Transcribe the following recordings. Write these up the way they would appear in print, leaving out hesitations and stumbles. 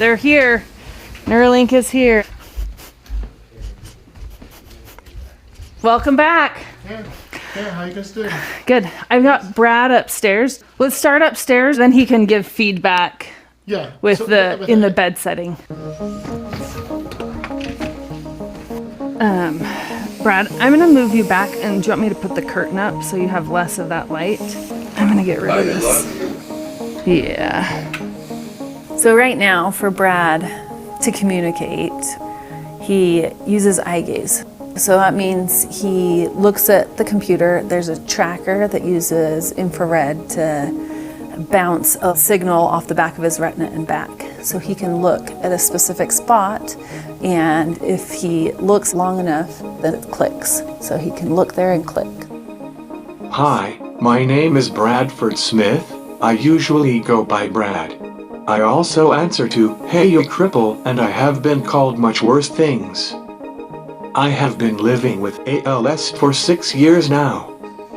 They're here. Neuralink is here. Welcome back. Yeah, how you guys doing? Good. I've got Brad upstairs. Let's start upstairs, then he can give feedback. Yeah. With in the bed setting. Brad, I'm gonna move you back, and do you want me to put the curtain up so you have less of that light? I'm gonna get rid of this. Yeah. So right now, for Brad to communicate, he uses eye gaze. So that means he looks at the computer. There's a tracker that uses infrared to bounce a signal off the back of his retina and back. So he can look at a specific spot, and if he looks long enough, then it clicks. So he can look there and click. Hi, my name is Bradford Smith. I usually go by Brad. I also answer to, "Hey you cripple," and I have been called much worse things. I have been living with ALS for 6 years now.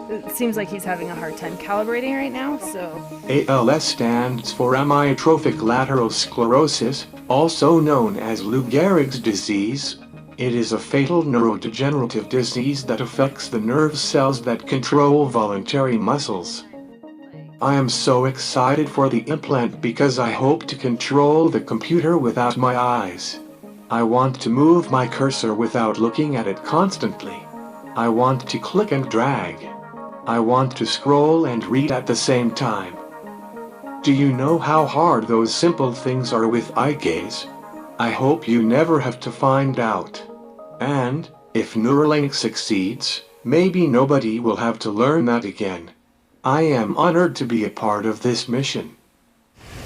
It seems like he's having a hard time calibrating right now, so... ALS stands for amyotrophic lateral sclerosis, also known as Lou Gehrig's disease. It is a fatal neurodegenerative disease that affects the nerve cells that control voluntary muscles. I am so excited for the implant because I hope to control the computer without my eyes. I want to move my cursor without looking at it constantly. I want to click and drag. I want to scroll and read at the same time. Do you know how hard those simple things are with eye gaze? I hope you never have to find out. And, if Neuralink succeeds, maybe nobody will have to learn that again. I am honored to be a part of this mission.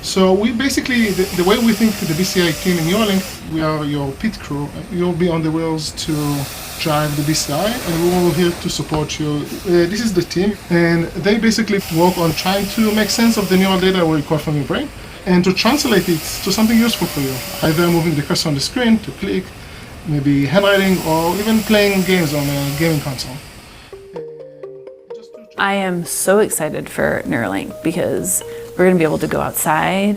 So we basically, the way we think the BCI team in Neuralink, we are your pit crew. You'll be on the wheels to drive the BCI, and we're all here to support you. This is the team, and they basically work on trying to make sense of the neural data we record from your brain, and to translate it to something useful for you. Either moving the cursor on the screen to click, maybe handwriting, or even playing games on a gaming console. I am so excited for Neuralink because we're gonna be able to go outside.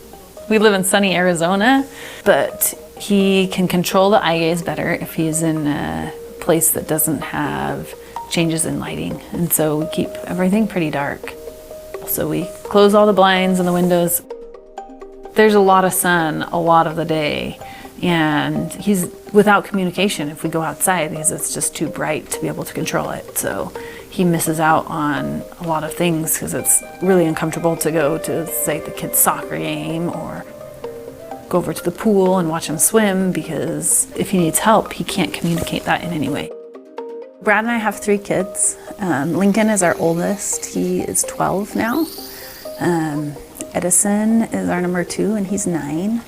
We live in sunny Arizona, but he can control the eye gaze better if he's in a place that doesn't have changes in lighting. And so we keep everything pretty dark. So we close all the blinds and the windows. There's a lot of sun a lot of the day, and he's without communication if we go outside because it's just too bright to be able to control it. So he misses out on a lot of things because it's really uncomfortable to go to, say, the kid's soccer game or go over to the pool and watch him swim, because if he needs help, he can't communicate that in any way. Brad and I have 3 kids. Lincoln is our oldest. He is 12 now. Edison is our number 2, and he's 9.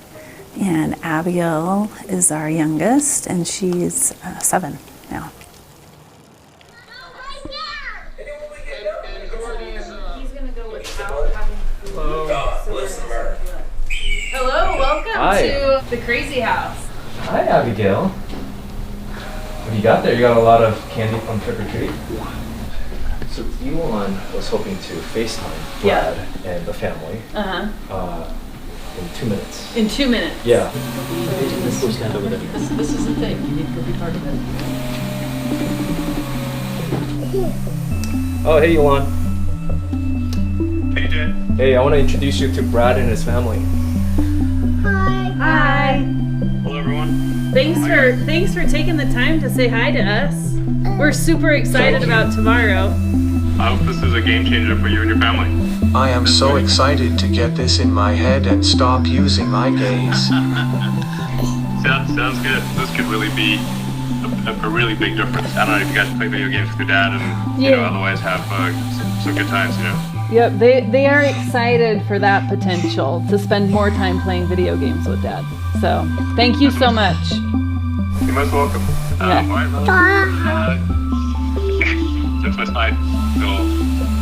And Abigail is our youngest, and she's 7 now. Hello, welcome to the crazy house. Hi, Abigail. What do you got there? You got a lot of candy from Trick or Treat? So Elon was hoping to FaceTime Brad and the family in 2 minutes. In 2 minutes? Yeah. This is the thing. You need to be part of it. Oh, hey, Elon. Hey, Jay. Hey, I want to introduce you to Brad and his family. Hi. Hello, everyone. Thanks for taking the time to say hi to us. We're super excited about tomorrow. I hope this is a game changer for you and your family. I am so excited to get this in my head and stop using eye gaze. Sounds good. This could really be a really big difference. I don't know if you guys play video games with your dad and you know, otherwise have some good times, you know? Yep, they are excited for that potential to spend more time playing video games with Dad. So, thank you so much. You're most welcome. Yeah. All right, since my slide, we'll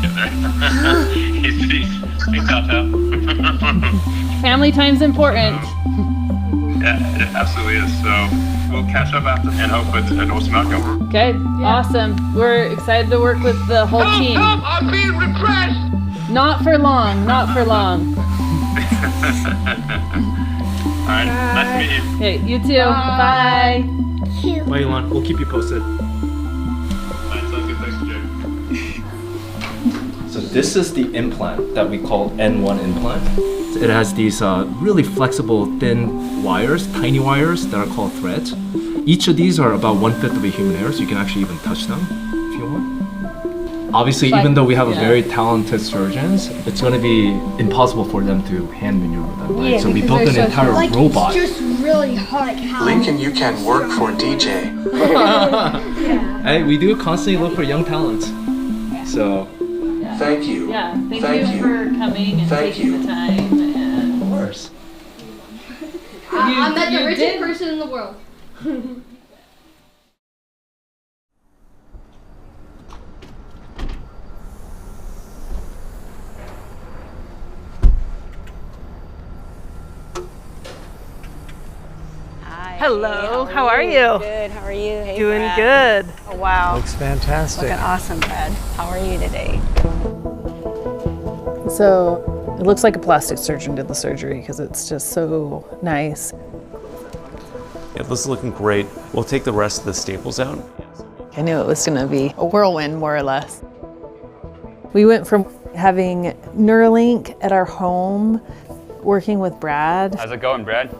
get there. He's out now. Family time's important. Yeah, it absolutely is. So we'll catch up after and hope it's an awesome outcome. Okay, awesome. We're excited to work with the whole team. Help! I'm being repressed! Not for long, not for long. All right, nice to meet you. Hey, you too. Bye. Bye, Elon. We'll keep you posted. All right, sounds good. Thanks, Jay. So this is the implant that we call N1 implant. It has these really flexible, thin wires, tiny wires that are called threads. Each of these are about 1/5 of a human hair, so you can actually even touch them if you want. Obviously, even though we have a very talented surgeons, it's going to be impossible for them to hand maneuver them. Right? So we built an entire robot. It's just really hard. Lincoln, you can work for DJ. Hey, we do constantly look for young talents. So Thank you. Yeah, thank Thank you you. for coming and Thank taking you. the time. And of course. I met the you richest did- person in the world. Hello, how are you? Good, how are you? Hey, Doing Brad. good. Oh, wow. Looks fantastic. Looking awesome, Brad. How are you today? So it looks like a plastic surgeon did the surgery because it's just so nice. Yeah, this is looking great. We'll take the rest of the staples out. I knew it was going to be a whirlwind, more or less. We went from having Neuralink at our home, working with Brad, How's it going, Brad?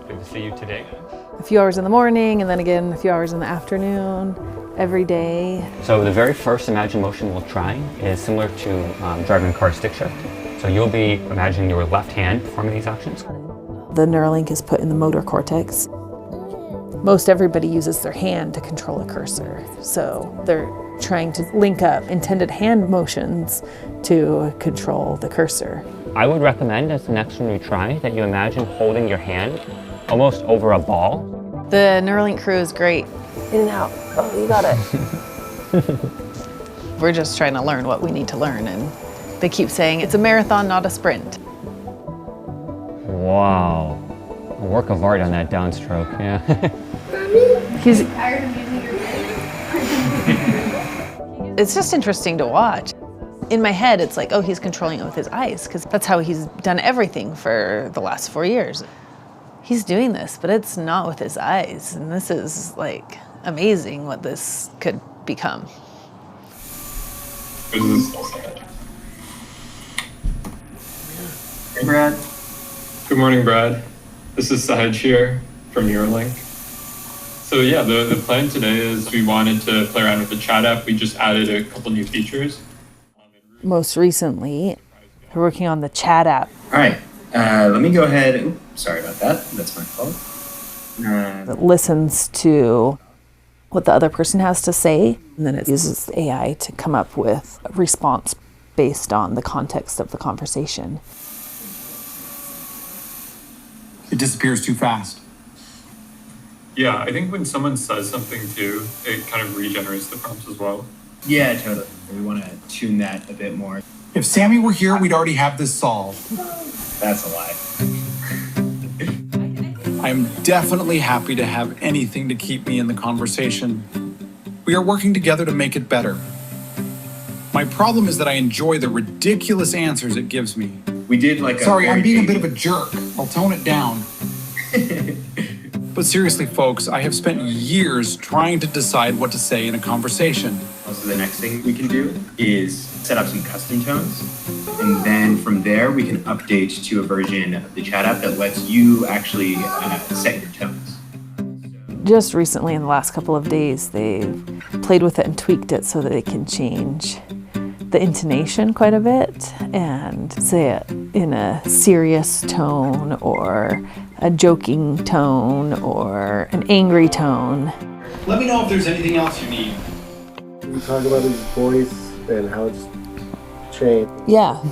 Good to see you today. a few hours in the morning and then again a few hours in the afternoon, every day. So the very first Imagine motion we'll try is similar to driving a car stick shift. So you'll be imagining your left hand performing these actions. The Neuralink is put in the motor cortex. Most everybody uses their hand to control a cursor, so they're trying to link up intended hand motions to control the cursor. I would recommend as the next one you try that you imagine holding your hand almost over a ball. The Neuralink crew is great. In and out. Oh, you got it. We're just trying to learn what we need to learn, and they keep saying it's a marathon, not a sprint. Wow. A work of art on that downstroke, yeah. He's, Tired of using your hand? it's just interesting to watch. In my head, it's like, oh, he's controlling it with his eyes, because that's how he's done everything for the last 4 years. He's doing this, but it's not with his eyes, and this is like amazing what this could become. Hey, Brad. Good morning, Brad. This is Sahaj here from Neuralink. So yeah, the plan today is we wanted to play around with the chat app. We just added a couple new features. Most recently, we're working on the chat app. All right, let me go ahead. Oops, sorry about that. That's my fault. That listens to what the other person has to say, and then it uses the AI to come up with a response based on the context of the conversation. It disappears too fast. Yeah, I think when someone says something too, it kind of regenerates the prompts as well. Yeah, totally. We want to tune that a bit more. If Sammy were here, we'd already have this solved. That's a lie. I'm definitely happy to have anything to keep me in the conversation. We are working together to make it better. My problem is that I enjoy the ridiculous answers it gives me. We did like a Sorry, I'm very being a bit of a jerk. I'll tone it down. But seriously, folks, I have spent years trying to decide what to say in a conversation. Also, the next thing we can do is set up some custom tones. And then from there, we can update to a version of the chat app that lets you actually set your tones. Just recently, in the last couple of days, they've played with it and tweaked it so that they can change the intonation quite a bit and say it in a serious tone or a joking tone or an angry tone. Let me know if there's anything else you need. We talk about his voice and how it's trained. Yeah.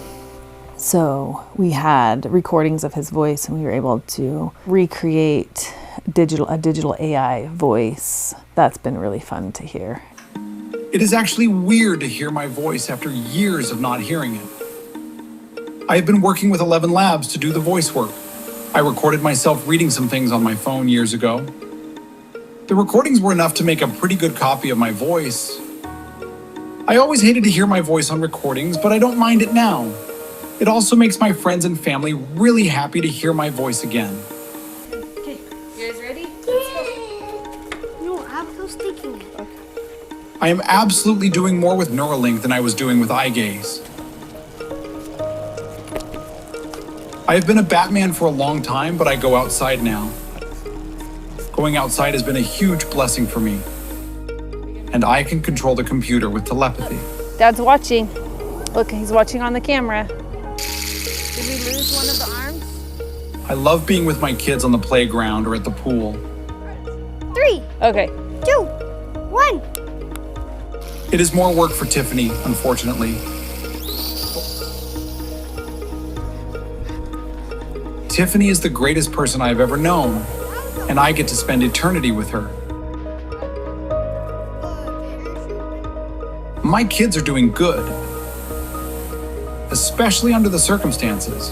So we had recordings of his voice and we were able to recreate a digital AI voice. That's been really fun to hear. It is actually weird to hear my voice after years of not hearing it. I have been working with 11 Labs to do the voice work. I recorded myself reading some things on my phone years ago. The recordings were enough to make a pretty good copy of my voice. I always hated to hear my voice on recordings, but I don't mind it now. It also makes my friends and family really happy to hear my voice again. I am absolutely doing more with Neuralink than I was doing with eye gaze. I have been a Batman for a long time, but I go outside now. Going outside has been a huge blessing for me. And I can control the computer with telepathy. Dad's watching. Look, he's watching on the camera. Did we lose one of the arms? I love being with my kids on the playground or at the pool. 3, Okay. 2, 1. It is more work for Tiffany, unfortunately. Tiffany is the greatest person I've ever known, and I get to spend eternity with her. My kids are doing good, especially under the circumstances.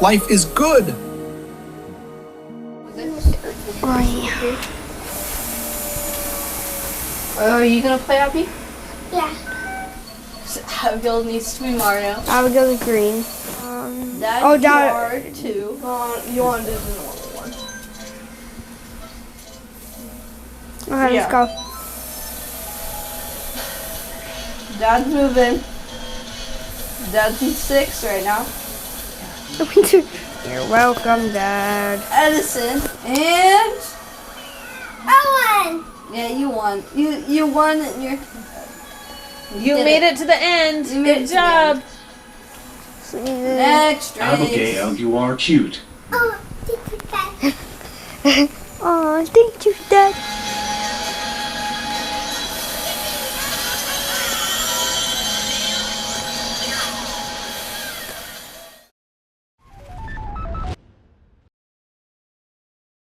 Life is good. Are you gonna play Abby? Yeah. Abigail needs to be Mario. Abigail's green. Dad, Oh, you Dad. are 2. You want to do the normal one. Okay, let's go. Dad's moving. Dad's in 6 right now. You're welcome, Dad. Edison and I won. yeah, you won. You won. And You made it to the end. You made Good job. Next race. Abigail, you are cute. Oh, thank you, Dad. Oh, thank you, Dad.